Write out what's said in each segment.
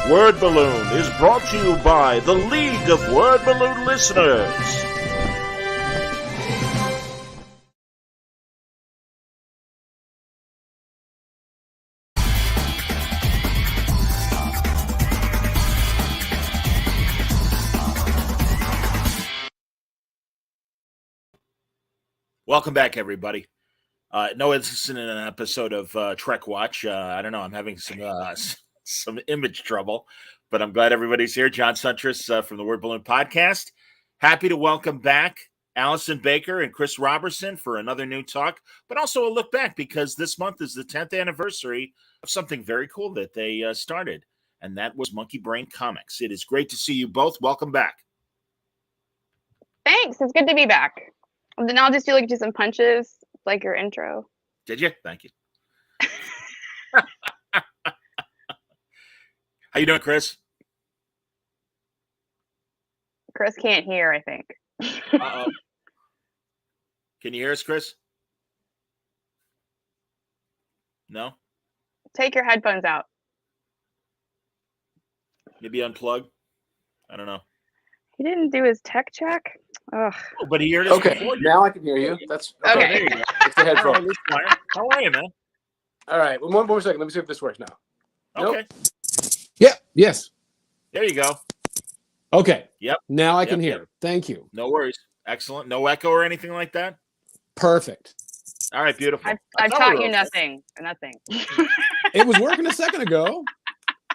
Word Balloon is brought to you by the League of Word Balloon Listeners. Welcome back, everybody. No, this isn't an episode of Trek Watch. I don't know. I'm having some image trouble, but I'm glad everybody's here. John Suntress from the Word Balloon Podcast. Happy to welcome back Allison Baker and Chris Roberson for another new talk, but also a look back because this month is the 10th anniversary of something very cool that they started, and that was MonkeyBrain Comics. It is great to see you both. Welcome back. Thanks. It's good to be back. And then I'll just do some punches, like your intro. Did you? Thank you. How you doing, Chris? Chris can't hear, I think. Uh-oh. Can you hear us, Chris? No? Take your headphones out. Maybe unplug? I don't know. He didn't do his tech check? Ugh. Oh, but he heard us before. Now I can hear you. That's okay. There you go. It's the headphones. How are you, man? All right. Well, one more second. Let me see if this works now. Okay. Nope. Yeah. Yes. There you go. Okay. Yep. Now I can hear. Thank you. No worries. Excellent. No echo or anything like that? Perfect. All right. Beautiful. I've taught you nothing. Nothing. It was working a second ago.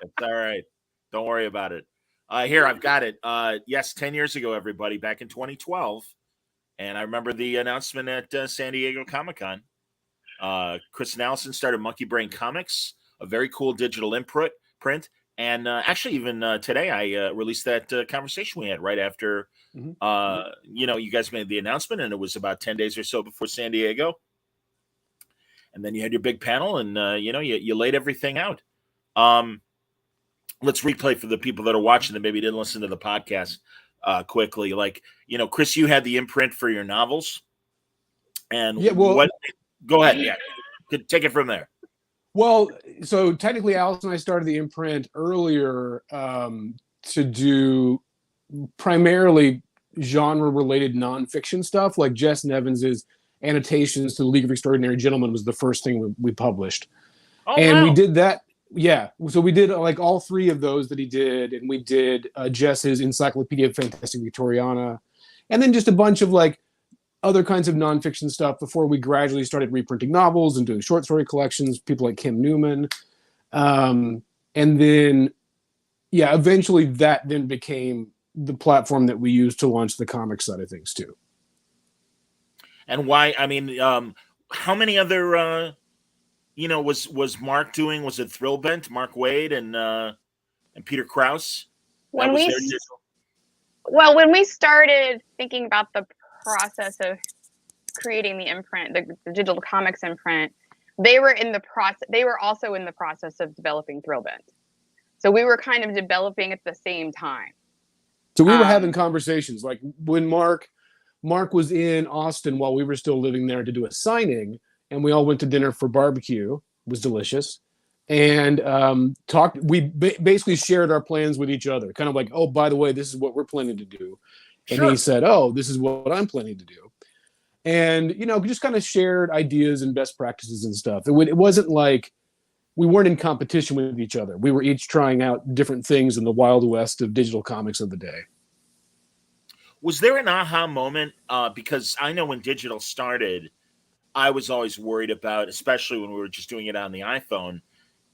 It's all right. Don't worry about it. Here, I've got it. Yes, 10 years ago, everybody, back in 2012. And I remember the announcement at San Diego Comic-Con. Chris and Allison started MonkeyBrain Comics, a very cool digital print. And actually, even today, I released that conversation we had right after, you guys made the announcement. And it was about 10 days or so before San Diego. And then you had your big panel and, you laid everything out. Let's replay for the people that are watching that maybe didn't listen to the podcast quickly. Chris, you had the imprint for your novels. And go ahead. Yeah. Take it from there. Well, so technically, Alice and I started the imprint earlier to do primarily genre-related nonfiction stuff, like Jess Nevins's annotations to the League of Extraordinary Gentlemen was the first thing we published. Oh, and wow. we did that. Yeah, so we did all three of those that he did, and we did Jess's Encyclopedia Fantastic Victoriana, and then just a bunch of other kinds of nonfiction stuff before we gradually started reprinting novels and doing short story collections, people like Kim Newman. And then, eventually that then became the platform that we used to launch the comic side of things too. And why, how many other... was Mark doing? Was it Thrillbent, Mark Wade, and Peter Krause? When we started thinking about the process of creating the imprint, the digital comics imprint, they were in the process. They were also in the process of developing Thrillbent, so we were kind of developing at the same time. So we were having conversations like when Mark was in Austin while we were still living there to do a signing. And we all went to dinner for barbecue. It was delicious. And talked. We basically shared our plans with each other. Kind of like, oh, by the way, this is what we're planning to do. And Sure. he said, oh, this is what I'm planning to do. And, just kind of shared ideas and best practices and stuff. It wasn't like we weren't in competition with each other. We were each trying out different things in the Wild West of digital comics of the day. Was there an aha moment? Because I know when digital started, I was always worried about, especially when we were just doing it on the iPhone,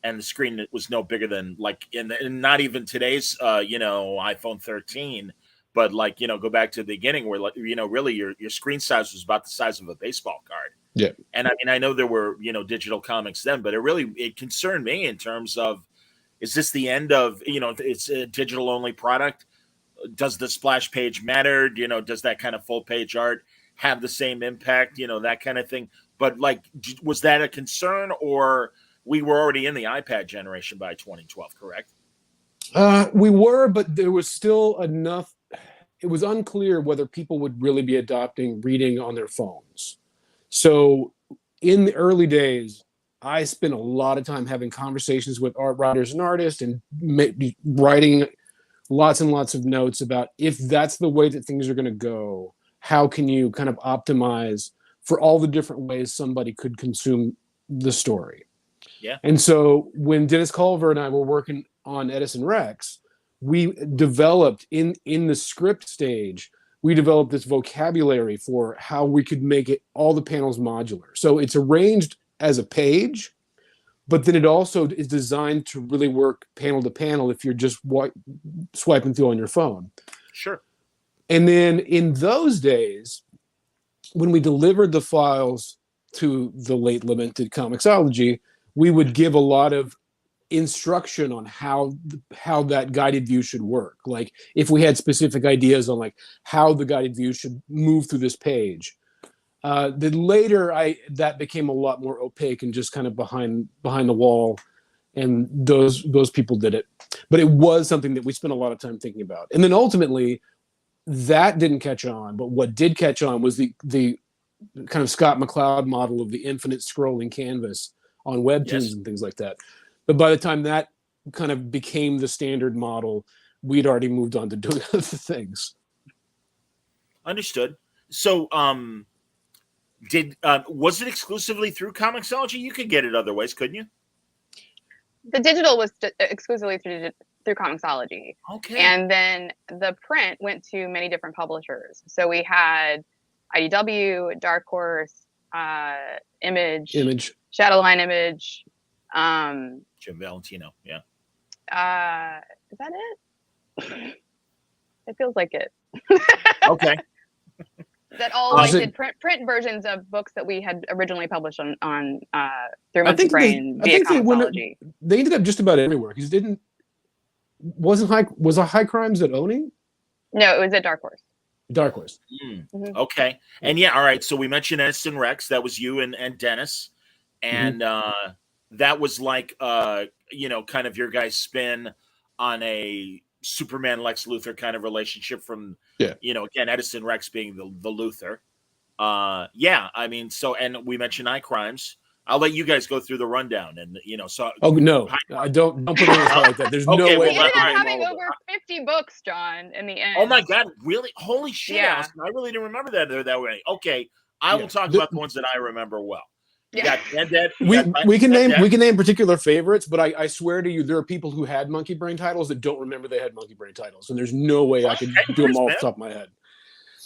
and the screen was no bigger than in not even today's, iPhone 13, but go back to the beginning where really your screen size was about the size of a baseball card. Yeah. And I know there were digital comics then, but it concerned me in terms of, is this the end of it's a digital only product? Does the splash page matter? Does that kind of full page art have the same impact, that kind of thing. But was that a concern, or we were already in the iPad generation by 2012, correct? We were, but there was still enough. It was unclear whether people would really be adopting reading on their phones. So in the early days, I spent a lot of time having conversations with art writers and artists and writing lots and lots of notes about if that's the way that things are going to go, how can you kind of optimize for all the different ways somebody could consume the story. Yeah. And so when Dennis Culver and I were working on Edison Rex, we developed in the script stage, we developed this vocabulary for how we could make it all the panels modular. So it's arranged as a page, but then it also is designed to really work panel to panel if you're just swiping through on your phone. Sure. And then in those days, when we delivered the files to the late lamented Comixology, we would give a lot of instruction on how that guided view should work. Like if we had specific ideas on like how the guided view should move through this page. Then later that became a lot more opaque and just kind of behind the wall, and those people did it. But it was something that we spent a lot of time thinking about. And then ultimately that didn't catch on, but what did catch on was the kind of Scott McCloud model of the infinite scrolling canvas on webtoons and things like that. But by the time that kind of became the standard model, we'd already moved on to doing other things. Understood. So, was it exclusively through Comixology? You could get it other ways, couldn't you? The digital was exclusively through Comixology. Okay. And then the print went to many different publishers. So we had IDW, Dark Horse, Image, Shadowline Image, Jim Valentino. Yeah. Is that it? It feels like it. Okay. That all did print versions of books that we had originally published on through MonkeyBrain via Comixology. They ended up just about everywhere because was High Crimes at Oni? No, it was at Dark Horse. Dark Horse. Mm-hmm. Okay. And yeah, all right. So we mentioned Edison Rex. That was you and Dennis. And that was like kind of your guys' spin on a Superman Lex Luthor kind of relationship from again, Edison Rex being the Luthor. I mean, so, and we mentioned iCrimes. I'll let you guys go through the rundown and so. Oh no, I don't put it like that. There's no way. We ended up having over 50 books, John, in the end. Oh my God, really? Holy shit, Yeah. Allison, I really didn't remember that that way. Okay, I will talk about the ones that I remember well. You got Dead. We can name particular favorites, but I swear to you, there are people who had MonkeyBrain titles that don't remember they had MonkeyBrain titles, and there's no way I could do them all off the top of my head.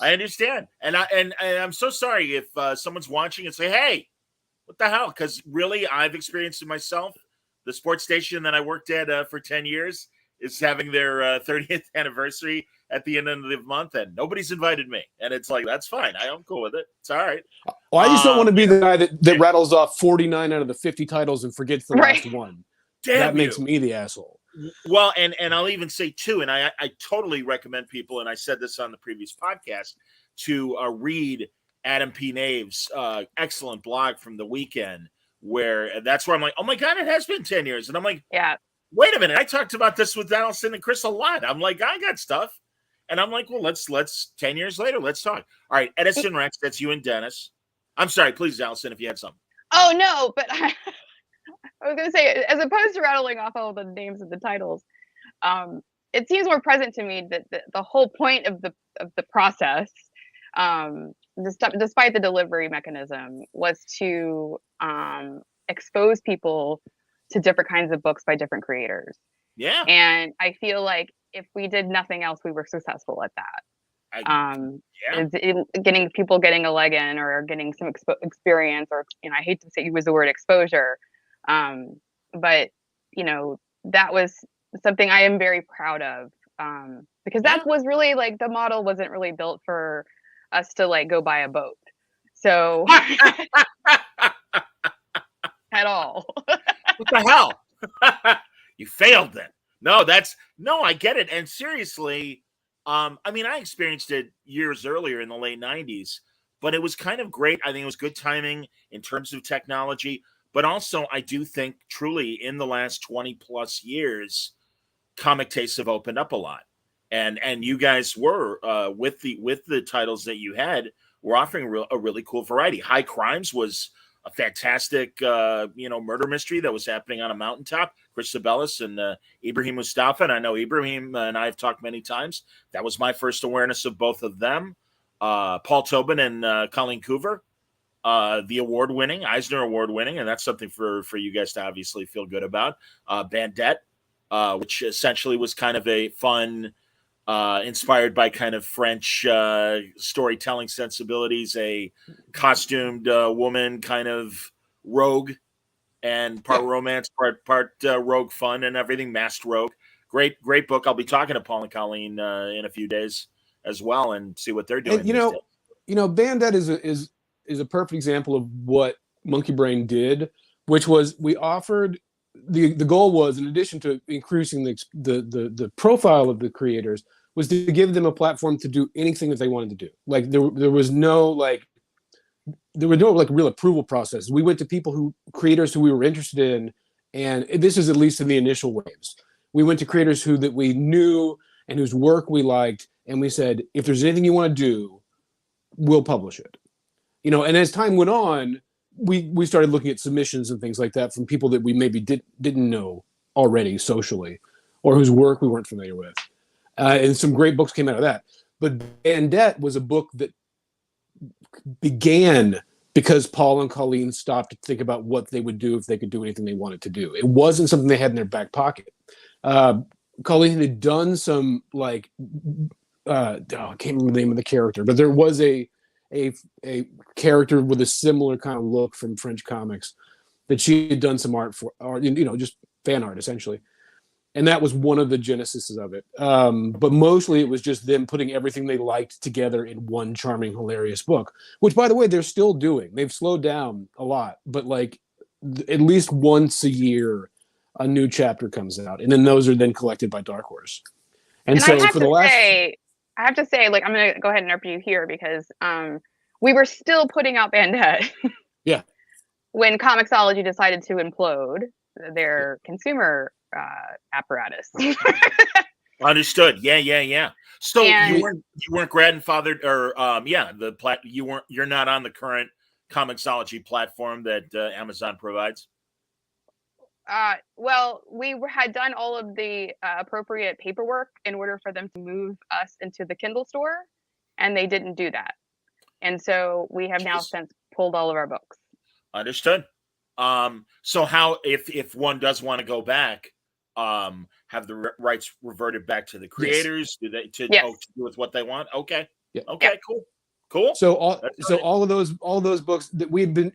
I understand, and I'm so sorry if someone's watching and say, "Hey, what the hell?" Because really, I've experienced it myself. The sports station that I worked at for 10 years is having their 30th anniversary at the end of the month, and nobody's invited me. And it's like, that's fine. I'm cool with it. It's all right. Well, I just don't want to be the guy that rattles off 49 out of the 50 titles and forgets the last one. That makes me the asshole. Well, and I'll even say too, and I totally recommend people, and I said this on the previous podcast, to read Adam P. Nave's excellent blog from the weekend, where that's where I'm like, oh my God, it has been 10 years. And I'm like, yeah, wait a minute. I talked about this with Allison and Chris a lot. I'm like, I got stuff. And I'm like, well, let's 10 years later, let's talk. All right, Edison Rex, that's you and Dennis. I'm sorry, please, Allison, if you had something. Oh no, but I was going to say, as opposed to rattling off all the names of the titles, it seems more present to me that the whole point of the process, despite the delivery mechanism, was to expose people to different kinds of books by different creators. Yeah. And I feel like if we did nothing else, we were successful at that. Getting people getting a leg in or getting some experience, or I hate to use the word exposure, but that was something I am very proud of, because that was really like the model wasn't really built for us to like go buy a boat, so at all. What the hell? You failed then. No, I get it. And seriously, I mean, I experienced it years earlier in the late 90s, but it was kind of great. I think it was good timing in terms of technology, but also I do think truly in the last 20 plus years, comic tastes have opened up a lot. And you guys were with the titles that you had were offering a really cool variety. High Crimes was a fantastic, murder mystery that was happening on a mountaintop. Chris Sabellis and Ibrahim Mustafa. And I know Ibrahim and I have talked many times. That was my first awareness of both of them. Paul Tobin and Colleen Coover, the award-winning, Eisner Award-winning, and that's something for you guys to obviously feel good about. Bandette, which essentially was kind of a fun, inspired by kind of French storytelling sensibilities, a costumed woman kind of rogue, and part romance, part rogue fun and everything, masked rogue. Great book. I'll be talking to Paul and Colleen in a few days as well and see what they're doing. And, Bandette is a perfect example of what MonkeyBrain did, which was we offered the goal was, in addition to increasing the profile of the creators, was to give them a platform to do anything that they wanted to do. Like there was no real approval process. We went to creators who we were interested in, and this is at least in the initial waves. We went to creators that we knew and whose work we liked, and we said, if there's anything you want to do, we'll publish it. And as time went on, we started looking at submissions and things like that from people that we maybe didn't know already socially, or whose work we weren't familiar with. And some great books came out of that. But Bandette was a book that began because Paul and Colleen stopped to think about what they would do if they could do anything they wanted to do. It wasn't something they had in their back pocket. Colleen had done some I can't remember the name of the character, but there was a character with a similar kind of look from French comics that she had done some art for, or just fan art essentially. And that was one of the genesis of it. But mostly it was just them putting everything they liked together in one charming, hilarious book, which, by the way, they're still doing. They've slowed down a lot, but at least once a year, a new chapter comes out. And then those are then collected by Dark Horse. And so for the last... I have to say, I'm going to go ahead and interrupt you here because we were still putting out Bandette. Yeah. When Comixology decided to implode their consumer apparatus. Understood. Yeah. So you weren't grandfathered, or you're not on the current Comixology platform that Amazon provides. Well, we had done all of the appropriate paperwork in order for them to move us into the Kindle store, and they didn't do that. And so we have now since pulled all of our books. Understood. So how, if one does want to go back, have the rights reverted back to the creators? Yes. Do do with what they want? Okay. Yeah. Okay. Yeah. Cool. So all of those books that we've been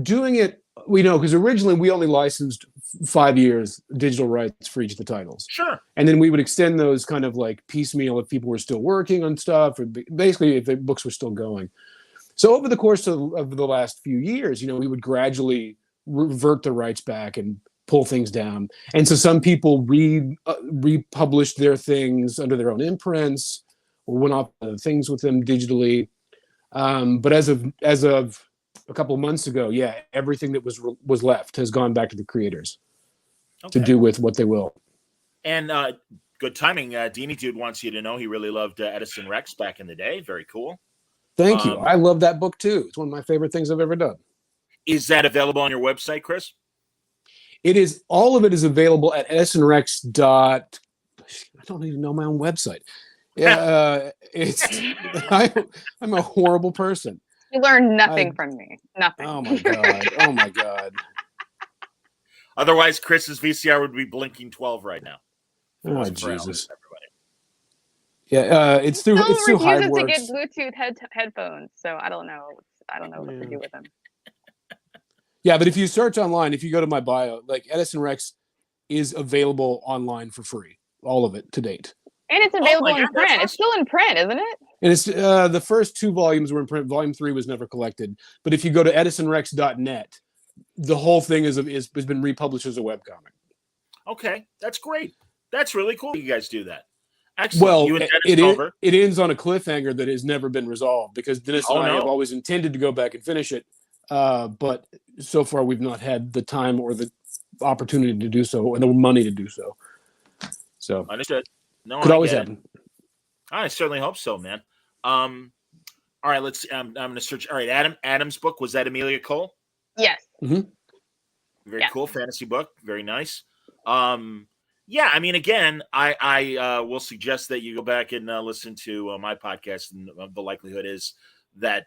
doing it, because originally we only licensed 5 years digital rights for each of the titles. Sure. And then we would extend those kind of like piecemeal if people were still working on stuff, or basically if the books were still going. So over the course of the last few years, we would gradually revert the rights back and pull things down. And so some people republished their things under their own imprints or went off things with them digitally. But as of a couple of months ago, everything that was left has gone back to the creators to do with what they will. And good timing. Deanie Dude wants you to know he really loved Edison Rex back in the day. Very cool. Thank you. I love that book too. It's one of my favorite things I've ever done. Is that available on your website, Chris? It is. All of it is available at EdisonRex. I don't even know my own website. Yeah, I'm a horrible person. You learned nothing from me. Nothing. Oh my god. Oh my god. Otherwise, Chris's VCR would be blinking 12 right now. Oh Jesus. Yeah, it's through Hiveworks. To get Bluetooth headphones, so I don't know what to do with them. Yeah, but if you search online, if you go to my bio, Edison Rex is available online for free, all of it to date. And it's available in print. Awesome. It's still in print, isn't it? And it's the first 2 volumes were in print. Volume 3 was never collected. But if you go to edisonrex.net, the whole thing has been republished as a webcomic. Okay, that's great. That's really cool. You guys do that. Excellent. Well, it ends on a cliffhanger that has never been resolved because Dennis and I have always intended to go back and finish it. But so far we've not had the time or the opportunity to do so, and the money to do so. So understood. No, could always happen. I certainly hope so, man. All right, let's. I'm going to search. All right, Adam's book, was that Amelia Cole? Yes. Very cool fantasy book. Very nice. Yeah, I mean, again, I will suggest that you go back and listen to my podcast, and the likelihood is that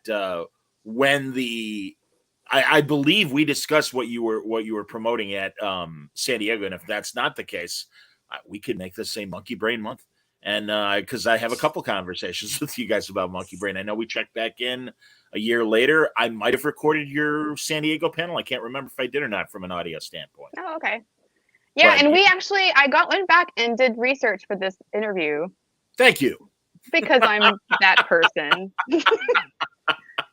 when I believe we discussed what you were promoting at San Diego, and if that's not the case, we could make this a Monkey Brain month. And because I have a couple conversations with you guys about Monkey Brain. I know we checked back in a year later. I might have recorded your San Diego panel. I can't remember if I did or not from an audio standpoint. Oh, okay. Yeah, But, and I went back and did research for this interview. Thank you. Because I'm that person.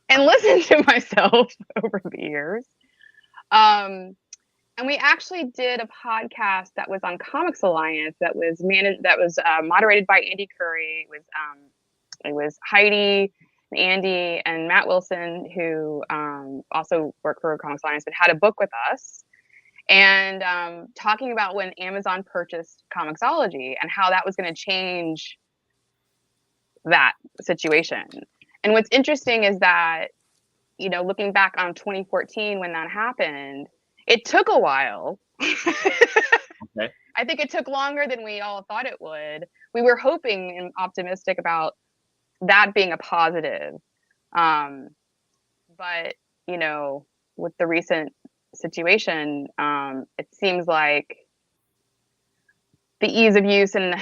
And listened to myself over the years. And we actually did a podcast that was on Comics Alliance that was moderated by Andy Curry. It was Heidi, and Andy, and Matt Wilson, who also work for Comics Alliance, but had a book with us. And talking about when Amazon purchased Comixology and how that was going to change that situation. And what's interesting is that, looking back on 2014 when that happened, it took a while. Okay. I think it took longer than we all thought it would. We were hoping and optimistic about that being a positive. But, with the recent situation, it seems like the ease of use and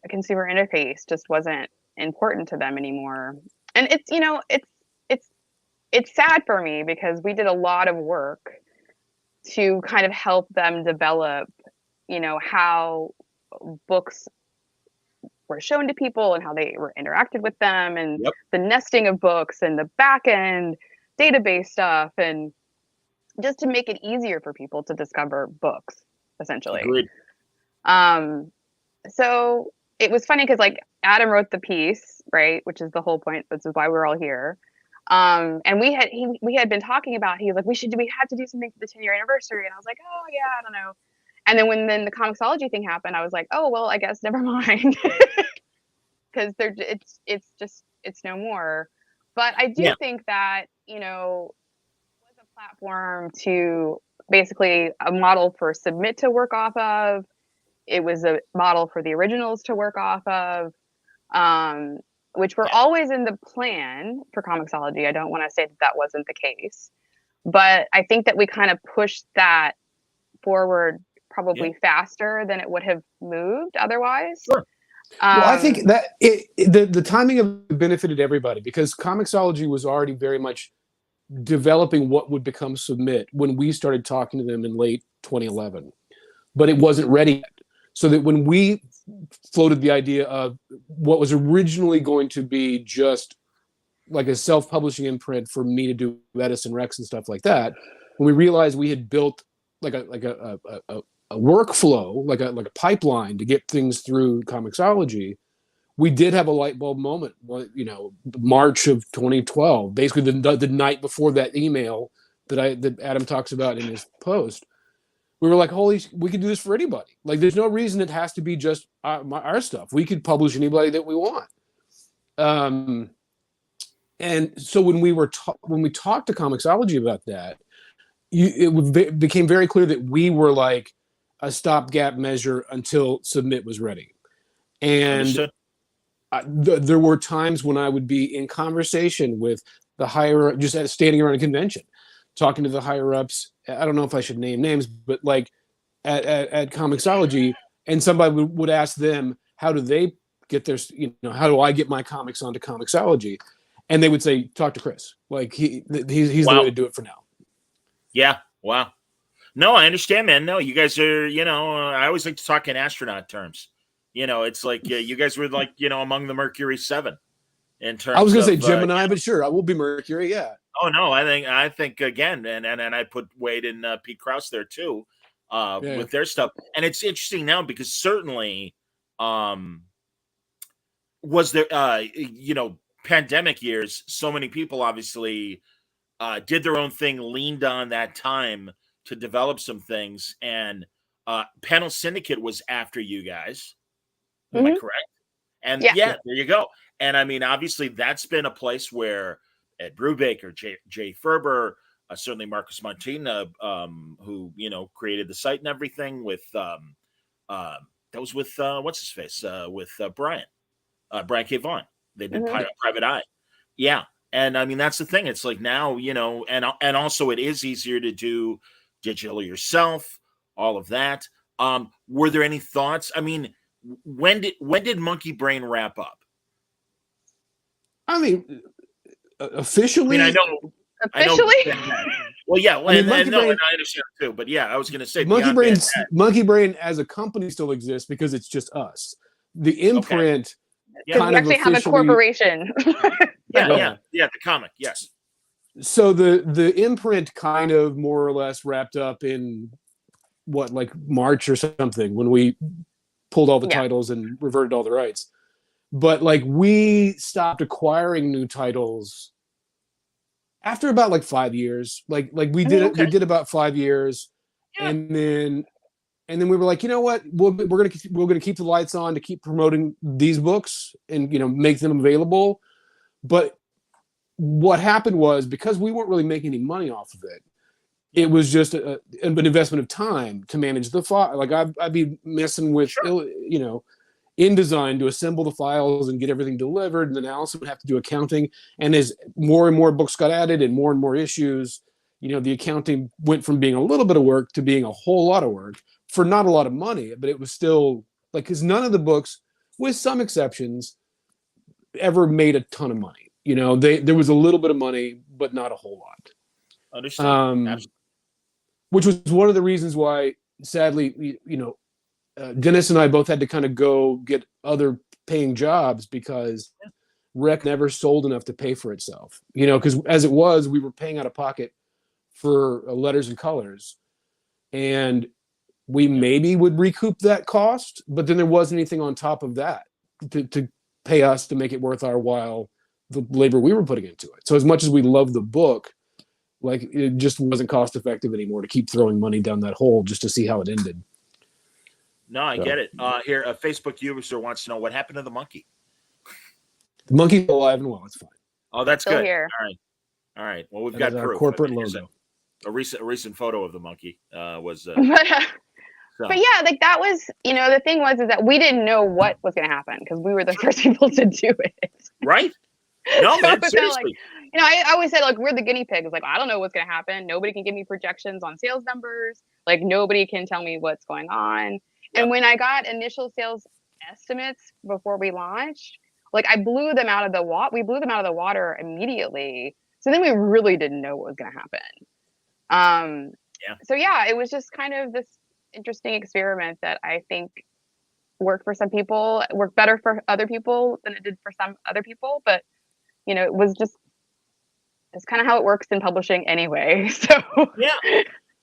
consumer interface just wasn't important to them anymore. And it's sad for me because we did a lot of work to kind of help them develop how books were shown to people and how they were interacted with them, and the nesting of books and the back end database stuff, and just to make it easier for people to discover books, essentially. Agreed. So it was funny because Adam wrote the piece, right, which is the whole point. This is why we're all here. And we had been talking about, he was like, we have to do something for the 10-year anniversary. And I was like, oh yeah, I don't know. And then when the Comixology thing happened, I was like, oh, well, I guess never mind. Cause it's no more. But I do think that, it was a platform to basically a model for Submit to work off of. It was a model for the originals to work off of, which were always in the plan for Comixology. I don't want to say that wasn't the case, but I think that we kind of pushed that forward probably faster than it would have moved otherwise. Sure. Well, I think that the timing of it benefited everybody because Comixology was already very much developing what would become Submit when we started talking to them in late 2011, but it wasn't ready yet. So that when we floated the idea of what was originally going to be just like a self-publishing imprint for me to do Edison Rex and stuff like that, when we realized we had built like a workflow, like a pipeline to get things through Comixology, we did have a light bulb moment. March of 2012, basically the night before that email that Adam talks about in his post. We were like, we could do this for anybody. Like, there's no reason it has to be just our stuff. We could publish anybody that we want. And so when we talked to Comixology about that, it became very clear that we were like a stopgap measure until Submit was ready. And there were times when I would be in conversation with the higher, just standing around a convention, talking to the higher ups. I don't know if I should name names, but like at Comixology, and somebody would ask them, how do they get their, how do I get my comics onto Comixology? And they would say, talk to Chris. Like he's the way to do it for now. Yeah. Wow. No, I understand, man. No, you guys are, I always like to talk in astronaut terms. It's like you guys were like, among the Mercury 7 in terms. I was going to say Gemini, but sure, I will be Mercury. Yeah. Oh no, I think again, and I put Wade and Pete Krause there too, with their stuff. And it's interesting now because certainly, was there, pandemic years, so many people obviously did their own thing, leaned on that time to develop some things, and Panel Syndicate was after you guys. Am I correct? And there you go. And I mean, obviously, that's been a place where Ed Brubaker, Jay Ferber, certainly Marcus Martin, who created the site and everything. With that was with what's his face with Brian K. Vaughan. They did Private Eye. Yeah. And I mean, that's the thing. It's like now, and also it is easier to do digital yourself, all of that. Were there any thoughts? I mean, when did Monkey Brain wrap up? I mean, officially. I mean, I know. Officially? Well, yeah. Well, I mean, and I understand too. But yeah, I was going to say Monkey Brain as a company still exists because it's just us. The imprint. Because we actually have a corporation. The comic, yes. So the imprint kind of more or less wrapped up in what, like March or something, when we pulled all the titles and reverted all the rights. But like we stopped acquiring new titles after about like 5 years. Like we did about 5 years, and then we were like, you know what, we're gonna keep the lights on to keep promoting these books and make them available. But what happened was, because we weren't really making any money off of it, it was just an investment of time to manage the file. Like I'd be messing with InDesign to assemble the files and get everything delivered, and then Allison would have to do accounting. And as more and more books got added and more issues, the accounting went from being a little bit of work to being a whole lot of work for not a lot of money. But it was still like, because none of the books, with some exceptions, ever made a ton of money. There was a little bit of money, but not a whole lot. Understand. Which was one of the reasons why, sadly, Dennis and I both had to kind of go get other paying jobs, because Rec never sold enough to pay for itself. Because as it was, we were paying out of pocket for letters and colors, and we maybe would recoup that cost, but then there wasn't anything on top of that to pay us to make it worth our while, the labor we were putting into it. So as much as we love the book, like, it just wasn't cost effective anymore to keep throwing money down that hole just to see how it ended. No, I get it. Here, a Facebook user wants to know what happened to the monkey. The monkey's alive and well. It's fine. Oh, that's Still good. here. All right. Well, we've got our proof. corporate logo. A recent photo of the monkey was. But yeah, like that was, the thing was is that we didn't know what was going to happen, because we were the first people to do it. Right? No, man, seriously. I always said, like, we're the guinea pigs. Like, I don't know what's going to happen. Nobody can give me projections on sales numbers. Like, nobody can tell me what's going on. Yep. And when I got initial sales estimates before we launched, like, I blew them out of the water. We blew them out of the water immediately. So then we really didn't know what was going to happen. So yeah, it was just kind of this interesting experiment that I think worked for some people, worked better for other people than it did for some other people. But it's kind of how it works in publishing anyway. So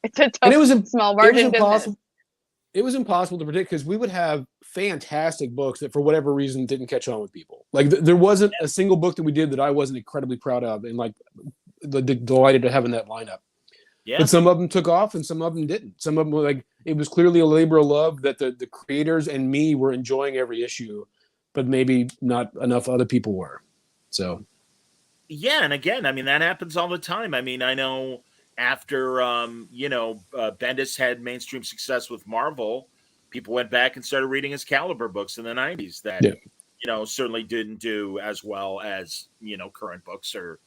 it's a tough, small margin business. It was impossible to predict, because we would have fantastic books that for whatever reason didn't catch on with people. Like there wasn't a single book that we did that I wasn't incredibly proud of, and like delighted to have in that lineup. Yeah. But some of them took off and some of them didn't. Some of them were like, it was clearly a labor of love that the creators and me were enjoying every issue, but maybe not enough other people were. So. Yeah. And again, I mean, that happens all the time. I mean, I know after, Bendis had mainstream success with Marvel, people went back and started reading his Caliber books in the 90s that, certainly didn't do as well as, current books or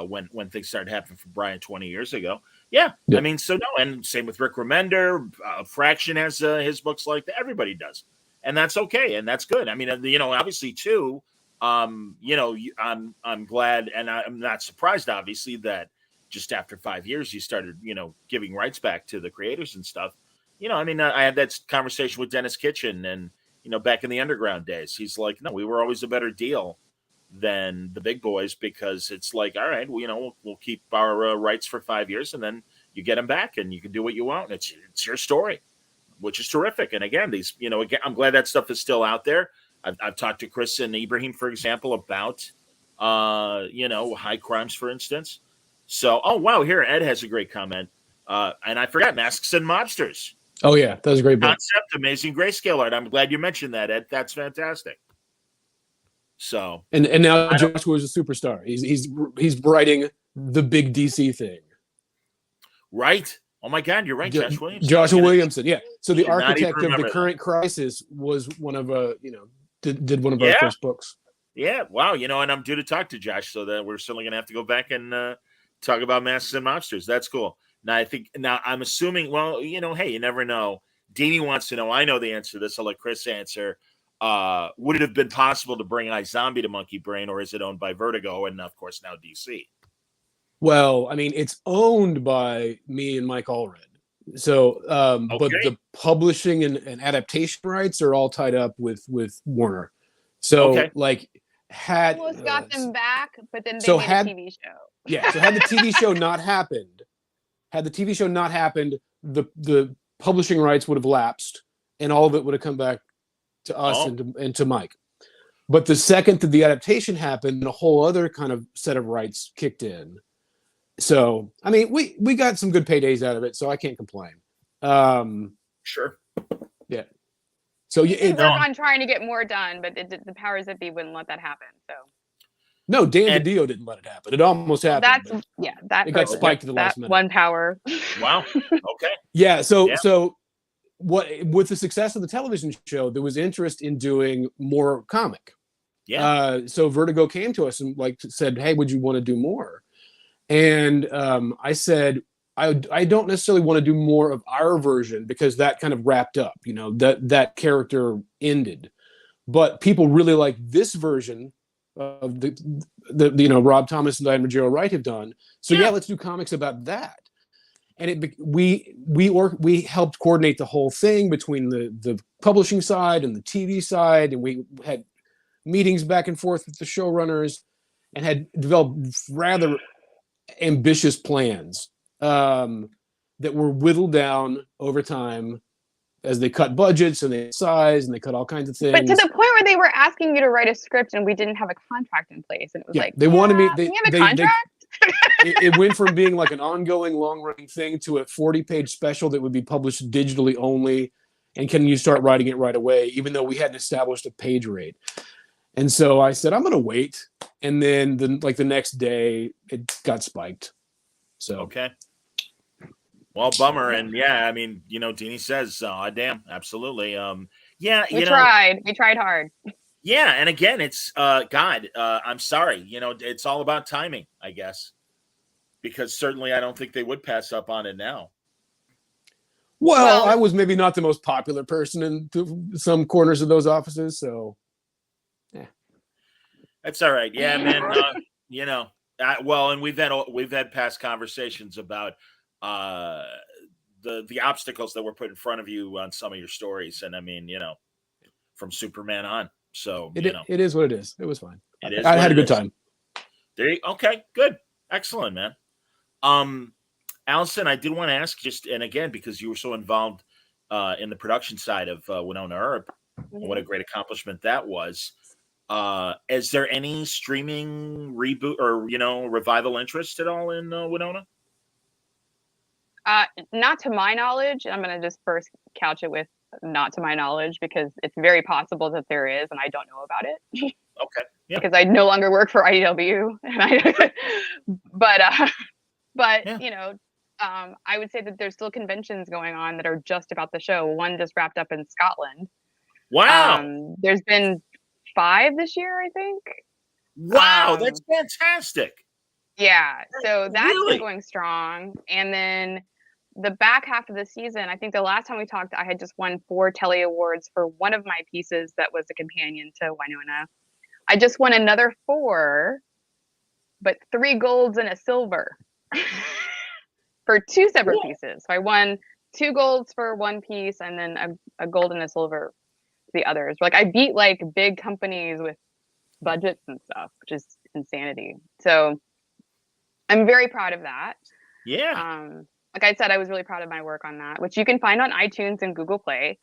when things started happening for Brian 20 years ago. Yeah. I mean, so no, and same with Rick Remender. Fraction has his books like that. Everybody does. And that's okay. And that's good. I mean, obviously too, I'm glad, and I'm not surprised, obviously, that just after 5 years, you started, giving rights back to the creators and stuff. I had that conversation with Dennis Kitchen and, back in the underground days, he's like, no, we were always a better deal than the big boys, because it's like, all right, we'll keep our rights for 5 years, and then you get them back and you can do what you want. It's your story, which is terrific. And again, these, again, I'm glad that stuff is still out there. I've talked to Chris and Ibrahim, for example, about, high crimes, for instance. So, oh, wow, here, Ed has a great comment. And I forgot, Masks and Mobsters. Oh, yeah, that was a great book. Concept, amazing grayscale art. I'm glad you mentioned that, Ed. That's fantastic. So, and now Joshua is a superstar. He's writing the big DC thing. Right. Oh my God, you're right, Josh Williamson. Joshua Williamson, yeah. So the Did not even architect of the remember current crisis was one of did one of our Yeah. first books. Yeah, wow. And I'm due to talk to Josh, so that we're certainly going to have to go back and talk about Masters and Mobsters. That's cool. Now, I'm assuming, well, hey, you never know. Deanie wants to know, I know the answer to this. I'll let Chris answer. Would it have been possible to bring iZombie to Monkey Brain, or is it owned by Vertigo and, of course, now DC? Well, I mean, it's owned by me and Mike Allred. So, but the publishing and adaptation rights are all tied up with Warner. So, had almost got them back, but then they made a TV show. Yeah, so had the TV show not happened, the publishing rights would have lapsed, and all of it would have come back to us and to Mike. But the second that the adaptation happened, a whole other kind of set of rights kicked in. So, I mean, we got some good paydays out of it, so I can't complain. Sure. Yeah. So we work on trying to get more done, but the powers that be wouldn't let that happen. So. No, Dan DiDio didn't let it happen. It almost happened. It got spiked to the last minute. One power. Wow. Okay. Yeah. So what with the success of the television show, there was interest in doing more comic. Yeah. So Vertigo came to us and said, "Hey, would you want to do more?" And I said, I don't necessarily want to do more of our version because that kind of wrapped up. That character ended, but people really like this version of the Rob Thomas and Diane Ruggiero Wright have done. So let's do comics about that. And we helped coordinate the whole thing between the publishing side and the TV side, and we had meetings back and forth with the showrunners, and had developed rather ambitious plans that were whittled down over time as they cut budgets and they size and they cut all kinds of things. But to the point where they were asking you to write a script and we didn't have a contract in place, and it was they wanted me. We have a contract. It went from being like an ongoing, long-running thing to a 40-page special that would be published digitally only, and can you start writing it right away, even though we hadn't established a page rate. And so I said, I'm going to wait. And then the next day, it got spiked. So okay. Well, bummer. And I mean, Deanie says, damn, absolutely. We tried hard. Yeah. And again, it's, God, I'm sorry. It's all about timing, I guess, because certainly I don't think they would pass up on it now. Well, I was maybe not the most popular person in some corners of those offices. So, that's all right. Yeah, man. And we've had past conversations about the obstacles that were put in front of you on some of your stories, and I mean, from Superman on. So it is what it is. It was fine. I had a good time. Okay, good, excellent, man. Allison, I did want to ask and again, because you were so involved in the production side of Wynonna Earp, what a great accomplishment that was. Is there any streaming reboot or revival interest at all in Wynonna? Not to my knowledge. I'm going to just first couch it with not to my knowledge, because it's very possible that there is, and I don't know about it. Okay. Yeah. Because I no longer work for IDW, and I would say that there's still conventions going on that are just about the show. One just wrapped up in Scotland. Wow. There's been 5 this year, I think. Wow, that's fantastic. Yeah, so that's been going strong. And then the back half of the season, I think the last time we talked, I had just won 4 Telly Awards for one of my pieces that was a companion to Wynonna. I just won another 4, but 3 golds and a silver for 2 separate pieces. So I won 2 golds for one piece, and then a gold and a silver for the others. I beat big companies with budgets and stuff, which is insanity. So I'm very proud of that. Yeah. Like I said, I was really proud of my work on that, which you can find on iTunes and Google Play.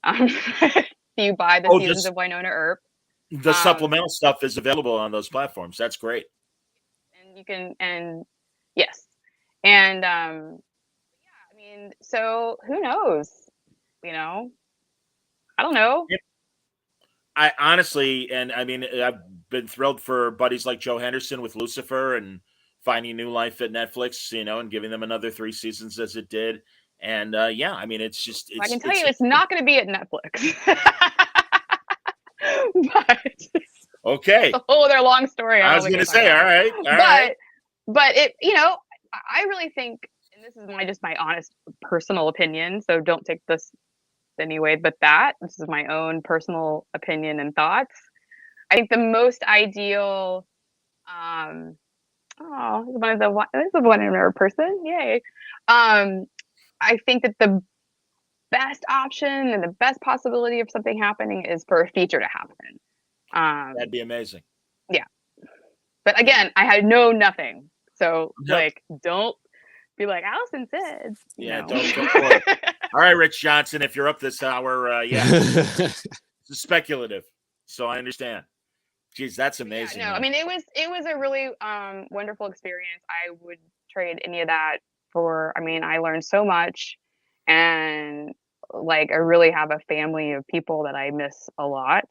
If you buy the seasons of Wynonna Earp. The supplemental stuff is available on those platforms. That's great. And you can, yes. And I mean, so who knows? I don't know. I honestly, and I mean, I've been thrilled for buddies like Joe Henderson with Lucifer and finding new life at Netflix, and giving them another 3 seasons as it did. And yeah, I mean, it's just, I can tell you it's not going to be at Netflix. But okay. it's a whole other long story. I was going to say, all right. But it, I really think, and this is just my honest personal opinion, so don't take this anyway, but this is my own personal opinion and thoughts. I think the most ideal, this is a Wynonna Earp person, yay. I think that the best option and the best possibility of something happening is for a feature to happen. That'd be amazing. Yeah. But again, I had nothing. So don't be like, Allison said. Yeah, don't. All right, Rich Johnson, if you're up this hour, it's speculative. So I understand. Geez, that's amazing. Yeah, no, I mean, it was a really wonderful experience. I would trade any of that for, I learned so much, and I really have a family of people that I miss a lot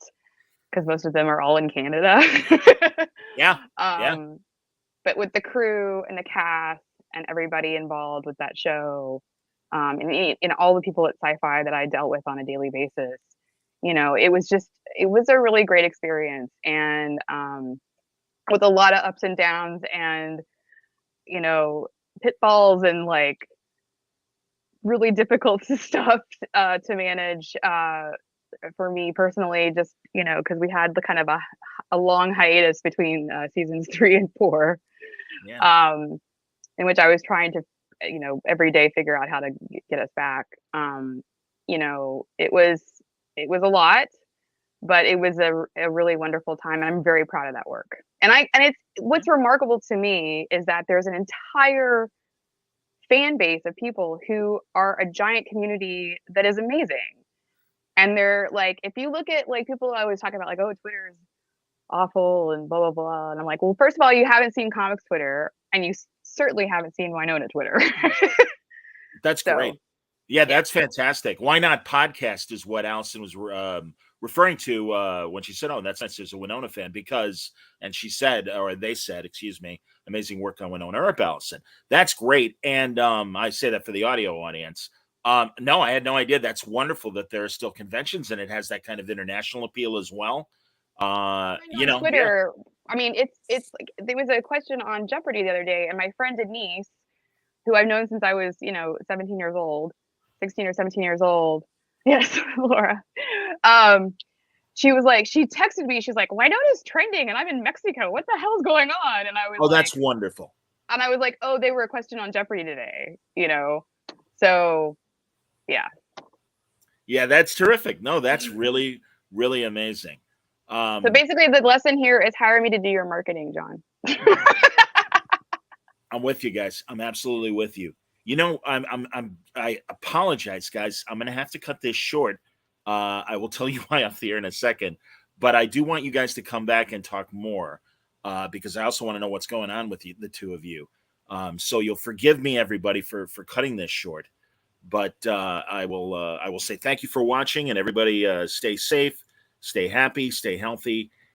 because most of them are all in Canada. Yeah. But with the crew and the cast and everybody involved with that show, and all the people at Sci-Fi that I dealt with on a daily basis, it was a really great experience, and with a lot of ups and downs and, pitfalls and really difficult stuff to manage for me personally, just, because we had the kind of a long hiatus between seasons 3 and 4, in which I was trying to, every day figure out how to get us back. It was a lot, but it was a really wonderful time, and I'm very proud of that work. And it's what's remarkable to me is that there's an entire fan base of people who are a giant community that is amazing. And they're if you look at people always talk about oh, Twitter is awful and blah blah blah, and I'm like, well, first of all, you haven't seen comics Twitter, and you certainly haven't seen Wynonna Twitter. That's great. Yeah, that's fantastic. Why not podcast is what Allison was referring to when she said, oh, that's nice, there's a Wynonna fan, because, and she said, or they said, excuse me, amazing work on Wynonna Earp, Allison. That's great. And I say that for the audio audience. No, I had no idea. That's wonderful that there are still conventions, and it has that kind of international appeal as well. Twitter, it's there was a question on Jeopardy the other day, and my friend Denise, who I've known since I was 17 years old, 16 or 17 years old, yes, Laura, she texted me, she's like, Wynonna's trending and I'm in Mexico, what the hell is going on? And I was that's wonderful. And I was like, oh, they were a question on Jeopardy today, so yeah, that's terrific. No, that's really, really amazing. So basically the lesson here is hire me to do your marketing, John. I'm with you guys. I'm absolutely with you. I apologize, guys. I'm going to have to cut this short. I will tell you why off the air in a second, but I do want you guys to come back and talk more because I also want to know what's going on with the two of you. So you'll forgive me, everybody, for cutting this short, but I will say thank you for watching, and everybody stay safe, stay happy, stay healthy,